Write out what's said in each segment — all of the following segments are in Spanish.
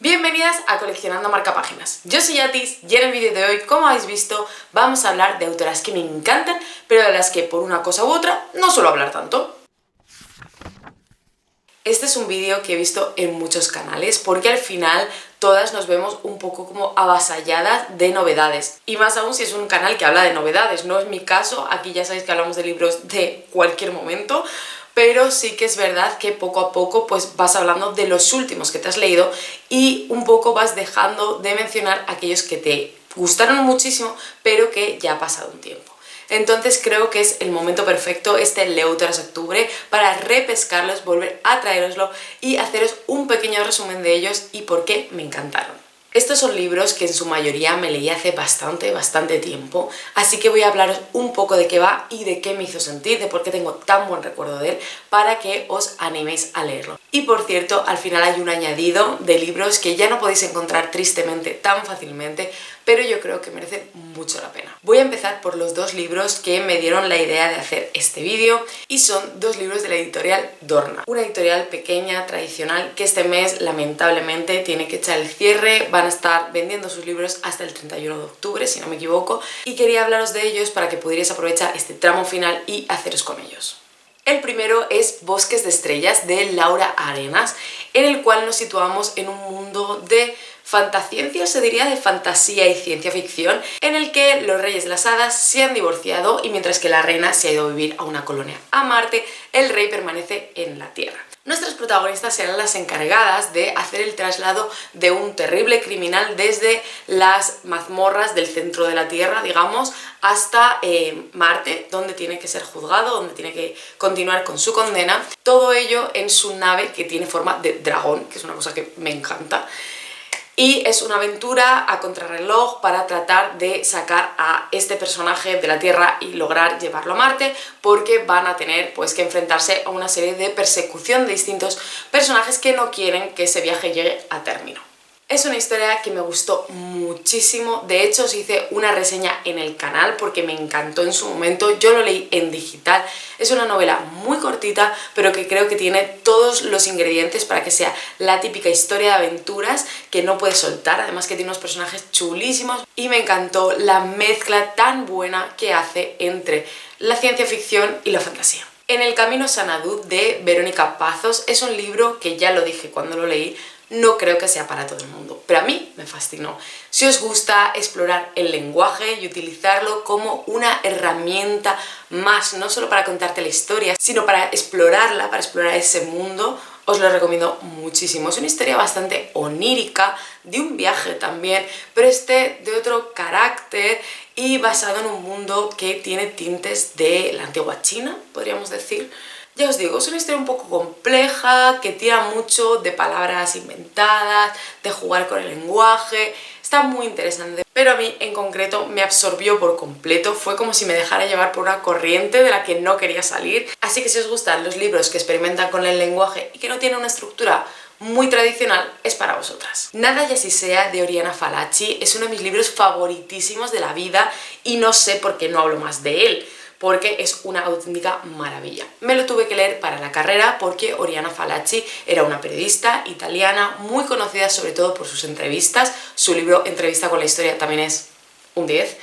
Bienvenidas a Coleccionando Marcapáginas. Yo soy Yatis y en el vídeo de hoy, como habéis visto, vamos a hablar de autoras que me encantan, pero de las que por una cosa u otra no suelo hablar tanto. Este es un vídeo que he visto en muchos canales porque al final todas nos vemos un poco como avasalladas de novedades. Y más aún si es un canal que habla de novedades, no es mi caso, aquí ya sabéis que hablamos de libros de cualquier momento, pero sí que es verdad que poco a poco pues vas hablando de los últimos que te has leído y un poco vas dejando de mencionar aquellos que te gustaron muchísimo, pero que ya ha pasado un tiempo. Entonces creo que es el momento perfecto, este Leo tras octubre, para repescarlos, volver a traeroslo y haceros un pequeño resumen de ellos y por qué me encantaron. Estos son libros que en su mayoría me leí hace bastante tiempo, así que voy a hablaros un poco de qué va y de qué me hizo sentir, de por qué tengo tan buen recuerdo de él, para que os animéis a leerlo. Y por cierto, al final hay un añadido de libros que ya no podéis encontrar tristemente tan fácilmente, pero yo creo que merecen mucho la pena. Voy a empezar por los dos libros que me dieron la idea de hacer este vídeo y son dos libros de la editorial Dorna. Una editorial pequeña, tradicional, que este mes lamentablemente tiene que echar el cierre, van a estar vendiendo sus libros hasta el 31 de octubre, si no me equivoco, y quería hablaros de ellos para que pudierais aprovechar este tramo final y haceros con ellos. El primero es Bosques de Estrellas, de Laura Arenas, en el cual nos situamos en un mundo de fantasciencia, se diría de fantasía y ciencia ficción, en el que los reyes de las hadas se han divorciado y mientras que la reina se ha ido a vivir a una colonia a Marte, el rey permanece en la Tierra. Nuestras protagonistas serán las encargadas de hacer el traslado de un terrible criminal desde las mazmorras del centro de la Tierra, digamos, hasta Marte, donde tiene que ser juzgado, donde tiene que continuar con su condena. Todo ello en su nave que tiene forma de dragón, que es una cosa que me encanta. Y es una aventura a contrarreloj para tratar de sacar a este personaje de la Tierra y lograr llevarlo a Marte, porque van a tener pues que enfrentarse a una serie de persecución de distintos personajes que no quieren que ese viaje llegue a término. Es una historia que me gustó muchísimo, de hecho os hice una reseña en el canal porque me encantó en su momento, yo lo leí en digital, es una novela muy cortita pero que creo que tiene todos los ingredientes para que sea la típica historia de aventuras que no puedes soltar, además que tiene unos personajes chulísimos y me encantó la mezcla tan buena que hace entre la ciencia ficción y la fantasía. En el camino Sanadú de Verónica Pazos es un libro que ya lo dije cuando lo leí, no creo que sea para todo el mundo, pero a mí me fascinó. Si os gusta explorar el lenguaje y utilizarlo como una herramienta más, no solo para contarte la historia, sino para explorarla, para explorar ese mundo, os lo recomiendo muchísimo. Es una historia bastante onírica, de un viaje también, pero de otro carácter y basado en un mundo que tiene tintes de la antigua China, podríamos decir. Ya os digo, es una historia un poco compleja, que tira mucho de palabras inventadas, de jugar con el lenguaje, está muy interesante, pero a mí en concreto me absorbió por completo, fue como si me dejara llevar por una corriente de la que no quería salir, así que si os gustan los libros que experimentan con el lenguaje y que no tienen una estructura muy tradicional, es para vosotras. Nada y así sea, de Oriana Fallaci, es uno de mis libros favoritísimos de la vida y no sé por qué no hablo más de él, porque es una auténtica maravilla. Me lo tuve que leer para la carrera porque Oriana Fallaci era una periodista italiana muy conocida sobre todo por sus entrevistas. Su libro Entrevista con la historia también es un 10.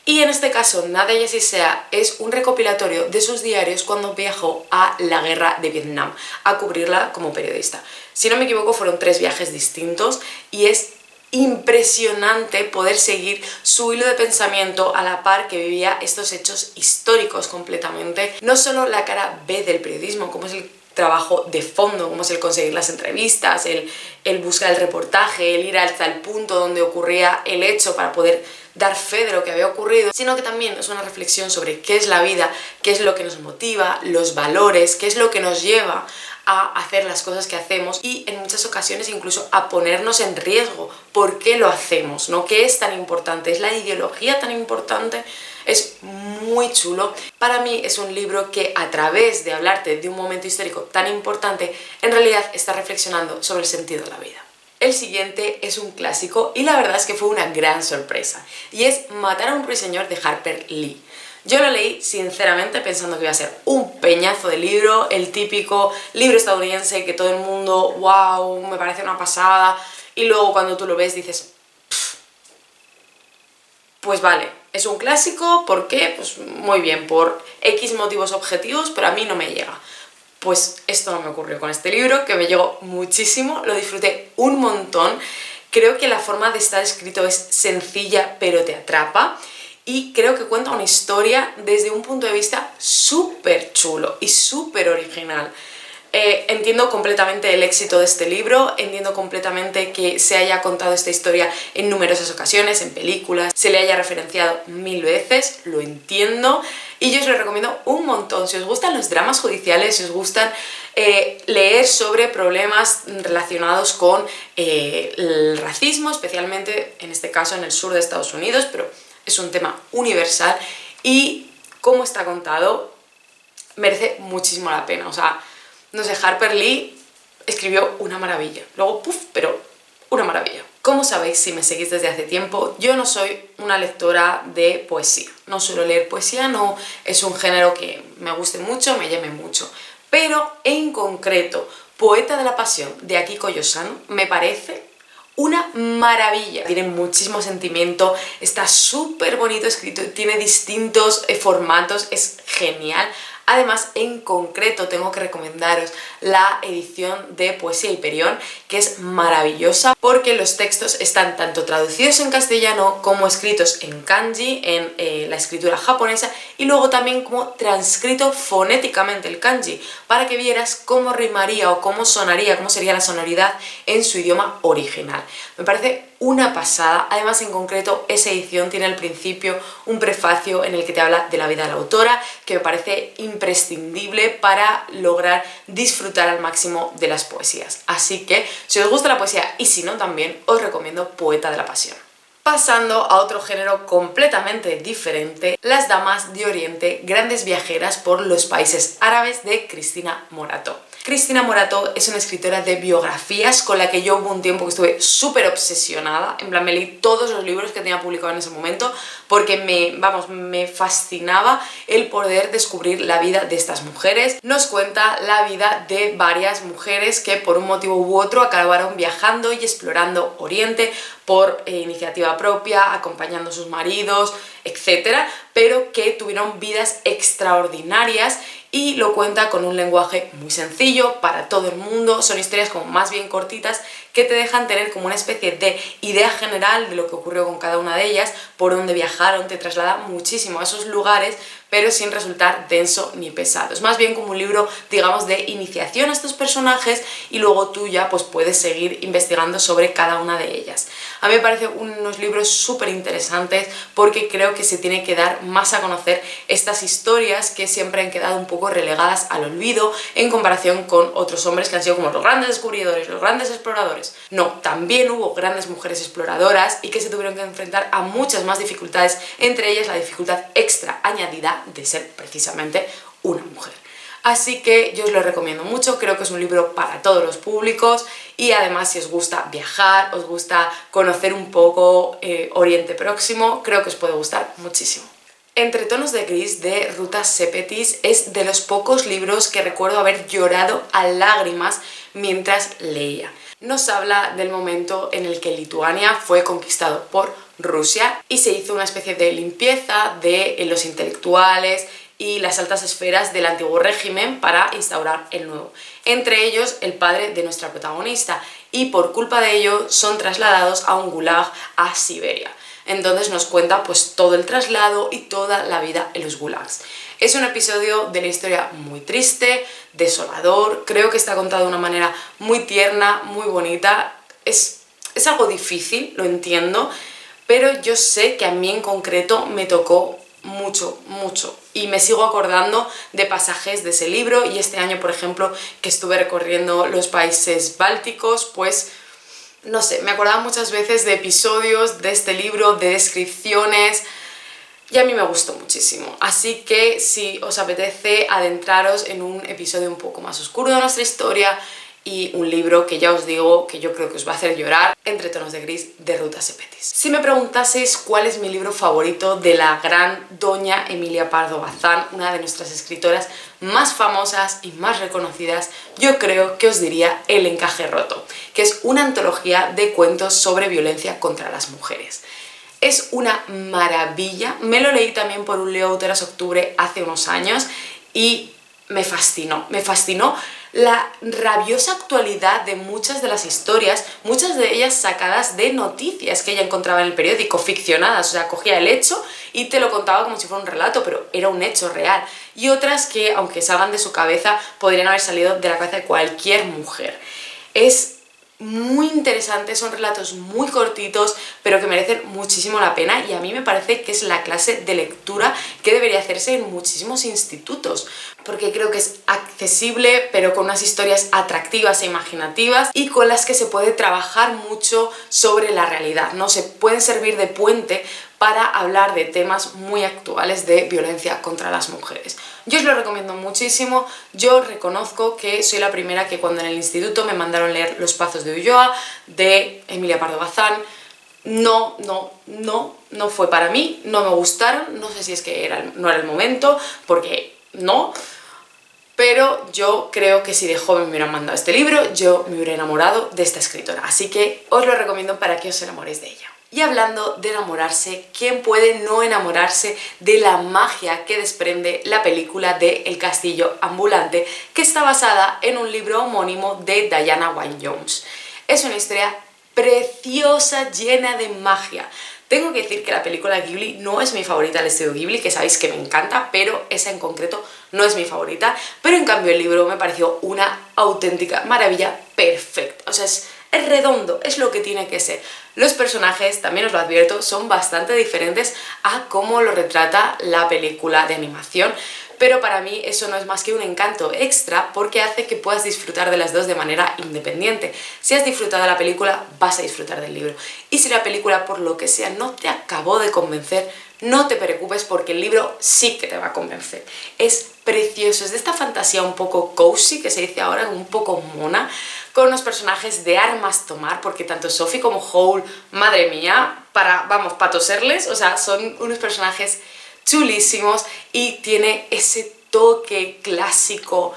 Y en este caso, Nada y así sea, es un recopilatorio de sus diarios cuando viajó a la guerra de Vietnam, a cubrirla como periodista. Si no me equivoco, fueron 3 viajes distintos y es impresionante poder seguir su hilo de pensamiento a la par que vivía estos hechos históricos completamente. No solo la cara B del periodismo, como es el trabajo de fondo, como es el conseguir las entrevistas, el buscar el reportaje, el ir hasta el punto donde ocurría el hecho para poder dar fe de lo que había ocurrido, sino que también es una reflexión sobre qué es la vida, qué es lo que nos motiva, los valores, qué es lo que nos lleva a hacer las cosas que hacemos y en muchas ocasiones incluso a ponernos en riesgo. ¿Por qué lo hacemos? ¿No? ¿Qué es tan importante? ¿Es la ideología tan importante? Es muy chulo. Para mí es un libro que a través de hablarte de un momento histórico tan importante, en realidad está reflexionando sobre el sentido de la vida. El siguiente es un clásico y la verdad es que fue una gran sorpresa y es Matar a un ruiseñor de Harper Lee. Yo lo leí sinceramente pensando que iba a ser un peñazo de libro, el típico libro estadounidense que todo el mundo, wow, me parece una pasada, y luego cuando tú lo ves dices, pues vale, es un clásico, ¿por qué? Pues muy bien, por X motivos objetivos, pero a mí no me llega. Pues esto no me ocurrió con este libro, que me llegó muchísimo, lo disfruté un montón. Creo que la forma de estar escrito es sencilla, pero te atrapa. Y creo que cuenta una historia desde un punto de vista súper chulo y súper original. Entiendo completamente el éxito de este libro, entiendo completamente que se haya contado esta historia en numerosas ocasiones, en películas, se le haya referenciado 1000 veces, lo entiendo, y yo os lo recomiendo un montón. Si os gustan los dramas judiciales, si os gustan leer sobre problemas relacionados con el racismo, especialmente en este caso en el sur de Estados Unidos, pero es un tema universal, y cómo está contado merece muchísimo la pena. O sea, no sé, Harper Lee escribió una maravilla. Luego, pero una maravilla. Como sabéis, si me seguís desde hace tiempo, yo no soy una lectora de poesía. No suelo leer poesía, no es un género que me guste mucho, me llame mucho. Pero en concreto, Poeta de la Pasión, de Akiko Yosano, me parece una maravilla. Tiene muchísimo sentimiento, está súper bonito escrito, tiene distintos formatos, es genial. Además, en concreto, tengo que recomendaros la edición de Poesía Hiperión, que es maravillosa porque los textos están tanto traducidos en castellano como escritos en kanji, en la escritura japonesa, y luego también como transcrito fonéticamente el kanji, para que vieras cómo rimaría o cómo sonaría, cómo sería la sonoridad en su idioma original. Me parece una pasada. Además, en concreto, esa edición tiene al principio un prefacio en el que te habla de la vida de la autora, que me parece imprescindible para lograr disfrutar al máximo de las poesías. Así que, si os gusta la poesía y si no también, os recomiendo Poeta de la Pasión. Pasando a otro género completamente diferente, Las Damas de Oriente, grandes viajeras por los países árabes, de Cristina Morato. Cristina Morato es una escritora de biografías con la que yo hubo un tiempo que estuve súper obsesionada. En plan, me leí todos los libros que tenía publicados en ese momento porque me fascinaba el poder descubrir la vida de estas mujeres. Nos cuenta la vida de varias mujeres que por un motivo u otro acabaron viajando y explorando Oriente por iniciativa propia, acompañando a sus maridos, etcétera, pero que tuvieron vidas extraordinarias, y lo cuenta con un lenguaje muy sencillo para todo el mundo. Son historias como más bien cortitas que te dejan tener como una especie de idea general de lo que ocurrió con cada una de ellas, por dónde viajaron, te traslada muchísimo a esos lugares, pero sin resultar denso ni pesado. Es más bien como un libro, digamos, de iniciación a estos personajes, y luego tú ya pues puedes seguir investigando sobre cada una de ellas. A mí me parecen unos libros súper interesantes porque creo que se tiene que dar más a conocer estas historias que siempre han quedado un poco relegadas al olvido en comparación con otros hombres que han sido como los grandes descubridores, los grandes exploradores. No, también hubo grandes mujeres exploradoras y que se tuvieron que enfrentar a muchas más dificultades, entre ellas la dificultad extra añadida de ser precisamente una mujer. Así que yo os lo recomiendo mucho, creo que es un libro para todos los públicos, y además si os gusta viajar, os gusta conocer un poco Oriente Próximo, creo que os puede gustar muchísimo. Entre tonos de gris, de Ruta Sepetys, es de los pocos libros que recuerdo haber llorado a lágrimas mientras leía. Nos habla del momento en el que Lituania fue conquistado por Rusia y se hizo una especie de limpieza de los intelectuales y las altas esferas del antiguo régimen para instaurar el nuevo. Entre ellos el padre de nuestra protagonista, y por culpa de ello son trasladados a un gulag a Siberia. Entonces nos cuenta pues todo el traslado y toda la vida en los gulags. Es un episodio de la historia muy triste, desolador, creo que está contado de una manera muy tierna, muy bonita. Es algo difícil, lo entiendo, pero yo sé que a mí en concreto me tocó mucho, mucho, y me sigo acordando de pasajes de ese libro. Y este año, por ejemplo, que estuve recorriendo los países bálticos, pues no sé, me acordaba muchas veces de episodios de este libro, de descripciones, y a mí me gustó muchísimo. Así que si os apetece adentraros en un episodio un poco más oscuro de nuestra historia, y un libro que ya os digo que yo creo que os va a hacer llorar, Entre tonos de gris, de Ruta Sepetys. Si me preguntaseis cuál es mi libro favorito de la gran doña Emilia Pardo Bazán, una de nuestras escritoras más famosas y más reconocidas, yo creo que os diría El encaje roto, que es una antología de cuentos sobre violencia contra las mujeres. Es una maravilla, me lo leí también por un Leo Autoras Octubre hace unos años y me fascinó la rabiosa actualidad de muchas de las historias, muchas de ellas sacadas de noticias que ella encontraba en el periódico, ficcionadas, o sea, cogía el hecho y te lo contaba como si fuera un relato, pero era un hecho real, y otras que, aunque salgan de su cabeza, podrían haber salido de la cabeza de cualquier mujer. Es muy interesante, son relatos muy cortitos, pero que merecen muchísimo la pena, y a mí me parece que es la clase de lectura que debería hacerse en muchísimos institutos, porque creo que es accesible, pero con unas historias atractivas e imaginativas y con las que se puede trabajar mucho sobre la realidad, ¿no? Se pueden servir de puente para hablar de temas muy actuales de violencia contra las mujeres. Yo os lo recomiendo muchísimo. Yo reconozco que soy la primera que cuando en el instituto me mandaron leer Los Pazos de Ulloa, de Emilia Pardo Bazán, no fue para mí, no me gustaron, no sé si es que no era el momento, porque no, pero yo creo que si de joven me hubieran mandado este libro, yo me hubiera enamorado de esta escritora, así que os lo recomiendo para que os enamoréis de ella. Y hablando de enamorarse, ¿quién puede no enamorarse de la magia que desprende la película de El castillo ambulante, que está basada en un libro homónimo de Diana Wynne-Jones? Es una historia preciosa, llena de magia. Tengo que decir que la película Ghibli no es mi favorita del estudio Ghibli, que sabéis que me encanta, pero esa en concreto no es mi favorita. Pero en cambio el libro me pareció una auténtica maravilla perfecta. O sea, es redondo, es lo que tiene que ser. Los personajes, también os lo advierto, son bastante diferentes a cómo lo retrata la película de animación, pero para mí eso no es más que un encanto extra porque hace que puedas disfrutar de las dos de manera independiente. Si has disfrutado de la película, vas a disfrutar del libro. Y si la película, por lo que sea, no te acabó de convencer, no te preocupes porque el libro sí que te va a convencer. Es precioso, es de esta fantasía un poco cozy, que se dice ahora, un poco mona, con unos personajes de armas tomar, porque tanto Sophie como Howl, madre mía, para toserles, o sea, son unos personajes chulísimos y tiene ese toque clásico.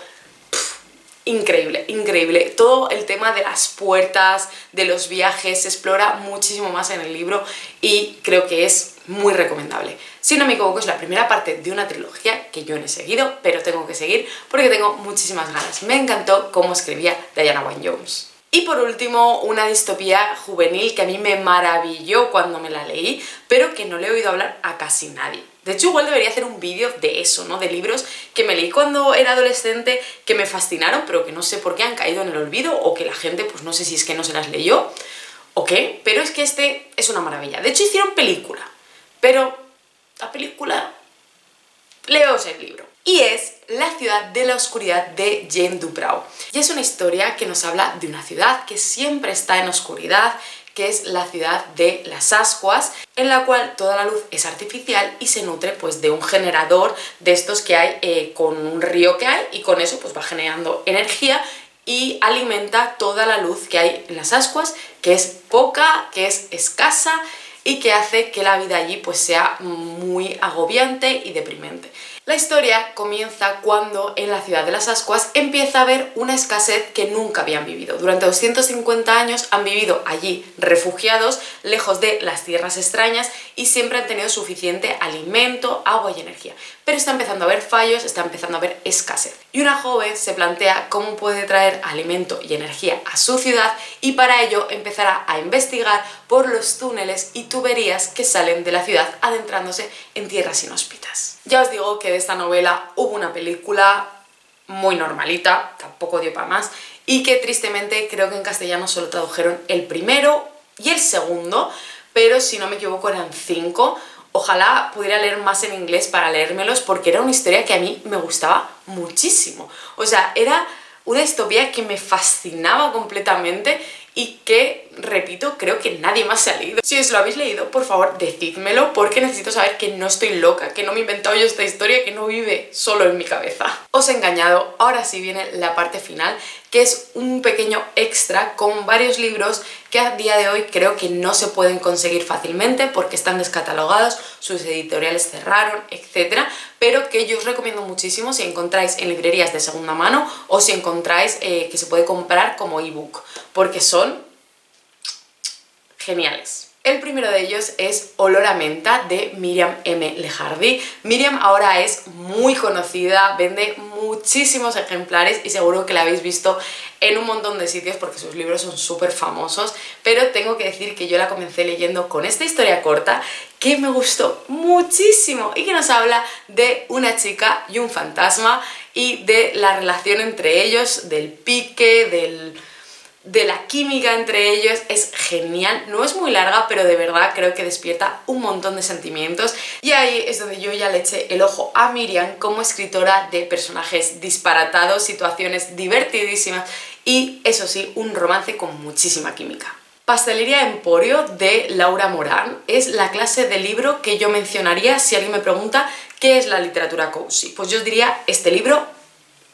Increíble, increíble. Todo el tema de las puertas, de los viajes, se explora muchísimo más en el libro y creo que es muy recomendable. Si no me equivoco, es la primera parte de una trilogía que yo no he seguido, pero tengo que seguir porque tengo muchísimas ganas. Me encantó cómo escribía Diana Wynne-Jones. Y por último, una distopía juvenil que a mí me maravilló cuando me la leí, pero que no le he oído hablar a casi nadie. De hecho, igual debería hacer un vídeo de eso, ¿no? De libros que me leí cuando era adolescente, que me fascinaron, pero que no sé por qué han caído en el olvido, o que la gente, pues no sé si es que no se las leyó, o qué, pero es que este es una maravilla. De hecho, hicieron película, pero la película... leos el libro. Y es La ciudad de la oscuridad de Jane Duprat. Y es una historia que nos habla de una ciudad que siempre está en oscuridad, que es la ciudad de las ascuas, en la cual toda la luz es artificial y se nutre pues de un generador de estos que hay con un río que hay, y con eso pues va generando energía y alimenta toda la luz que hay en las ascuas, que es poca, que es escasa y que hace que la vida allí pues sea muy agobiante y deprimente. La historia comienza cuando en la ciudad de las ascuas empieza a haber una escasez que nunca habían vivido. Durante 250 años han vivido allí refugiados, lejos de las tierras extrañas, y siempre han tenido suficiente alimento, agua y energía. Pero está empezando a haber fallos, está empezando a haber escasez. Y una joven se plantea cómo puede traer alimento y energía a su ciudad, y para ello empezará a investigar por los túneles y tuberías que salen de la ciudad adentrándose en tierras inhóspitas. Ya os digo que de esta novela hubo una película muy normalita, tampoco dio para más, y que tristemente creo que en castellano solo tradujeron el primero y el segundo, pero si no me equivoco eran 5. Ojalá pudiera leer más en inglés para leérmelos, porque era una historia que a mí me gustaba muchísimo. O sea, era una distopía que me fascinaba completamente y que repito, creo que nadie más se ha leído. Si os lo habéis leído, por favor, decídmelo, porque necesito saber que no estoy loca, que no me he inventado yo esta historia, que no vive solo en mi cabeza. Os he engañado, ahora sí viene la parte final, que es un pequeño extra con varios libros que a día de hoy creo que no se pueden conseguir fácilmente porque están descatalogados, sus editoriales cerraron, etc. Pero que yo os recomiendo muchísimo si encontráis en librerías de segunda mano o si encontráis que se puede comprar como ebook, porque son geniales. El primero de ellos es Olor a menta de Miriam M. Lejardi. Miriam ahora es muy conocida, vende muchísimos ejemplares y seguro que la habéis visto en un montón de sitios porque sus libros son súper famosos, pero tengo que decir que yo la comencé leyendo con esta historia corta que me gustó muchísimo y que nos habla de una chica y un fantasma y de la relación entre ellos, del pique, de la química entre ellos. Es genial, no es muy larga, pero de verdad creo que despierta un montón de sentimientos y ahí es donde yo ya le eché el ojo a Miriam como escritora de personajes disparatados, situaciones divertidísimas y, eso sí, un romance con muchísima química. Pastelería Emporio de Laura Morán es la clase de libro que yo mencionaría si alguien me pregunta qué es la literatura cozy. Pues yo os diría este libro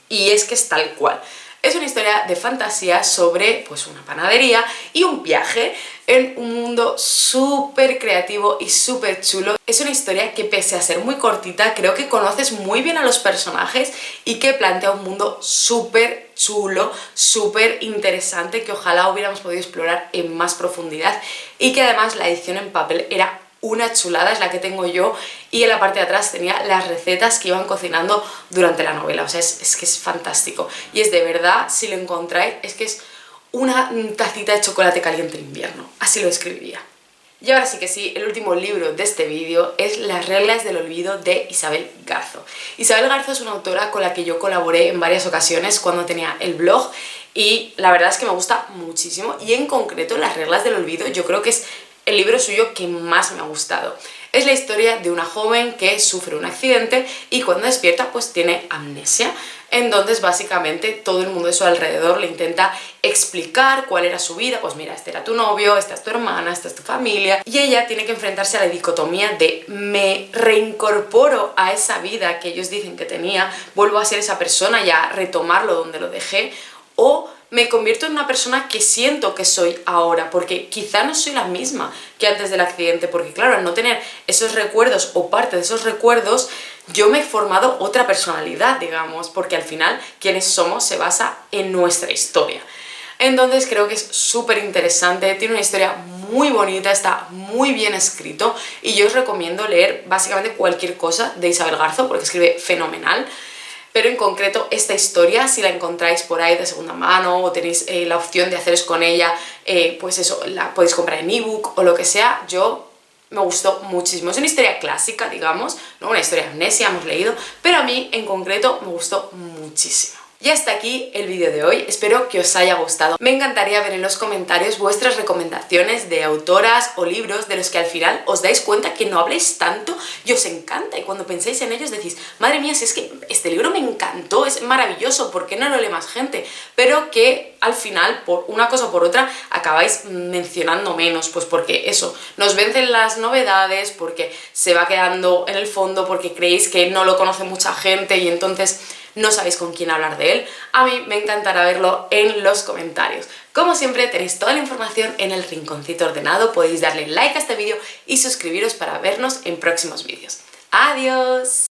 y es que es tal cual. Es una historia de fantasía sobre pues una panadería y un viaje en un mundo súper creativo y súper chulo. Es una historia que, pese a ser muy cortita, creo que conoces muy bien a los personajes y que plantea un mundo súper chulo, súper interesante, que ojalá hubiéramos podido explorar en más profundidad y que además la edición en papel era una chulada, es la que tengo yo, y en la parte de atrás tenía las recetas que iban cocinando durante la novela. O sea, es que es fantástico y es de verdad, si lo encontráis, es que es una tacita de chocolate caliente en invierno, así lo describiría. Y ahora sí que sí, el último libro de este vídeo es Las reglas del olvido de Isabel Garzo. Isabel Garzo es una autora con la que yo colaboré en varias ocasiones cuando tenía el blog y la verdad es que me gusta muchísimo y en concreto Las reglas del olvido yo creo que es el libro suyo que más me ha gustado. Es la historia de una joven que sufre un accidente y cuando despierta pues tiene amnesia. Entonces básicamente todo el mundo de su alrededor le intenta explicar cuál era su vida. Pues mira, este era tu novio, esta es tu hermana, esta es tu familia. Y ella tiene que enfrentarse a la dicotomía de me reincorporo a esa vida que ellos dicen que tenía, vuelvo a ser esa persona y a retomarlo donde lo dejé, o me convierto en una persona que siento que soy ahora, porque quizá no soy la misma que antes del accidente, porque claro, al no tener esos recuerdos o parte de esos recuerdos, yo me he formado otra personalidad, digamos, porque al final quienes somos se basa en nuestra historia. Entonces creo que es súper interesante, tiene una historia muy bonita, está muy bien escrito y yo os recomiendo leer básicamente cualquier cosa de Isabel Garzo porque escribe fenomenal. Pero en concreto esta historia, si la encontráis por ahí de segunda mano o tenéis la opción de haceros con ella, pues eso, la podéis comprar en ebook o lo que sea, me gustó muchísimo. Es una historia clásica, digamos, ¿no? Una historia de amnesia, hemos leído, pero a mí en concreto me gustó muchísimo. Y hasta aquí el vídeo de hoy, espero que os haya gustado. Me encantaría ver en los comentarios vuestras recomendaciones de autoras o libros de los que al final os dais cuenta que no habléis tanto y os encanta, y cuando pensáis en ellos decís, madre mía, si es que este libro me encantó, es maravilloso, ¿por qué no lo lee más gente? Pero que al final, por una cosa o por otra, acabáis mencionando menos, pues porque eso, nos vencen las novedades, porque se va quedando en el fondo, porque creéis que no lo conoce mucha gente y entonces no sabéis con quién hablar de él. A mí me encantará verlo en los comentarios. Como siempre, tenéis toda la información en el rinconcito ordenado, podéis darle like a este vídeo y suscribiros para vernos en próximos vídeos. ¡Adiós!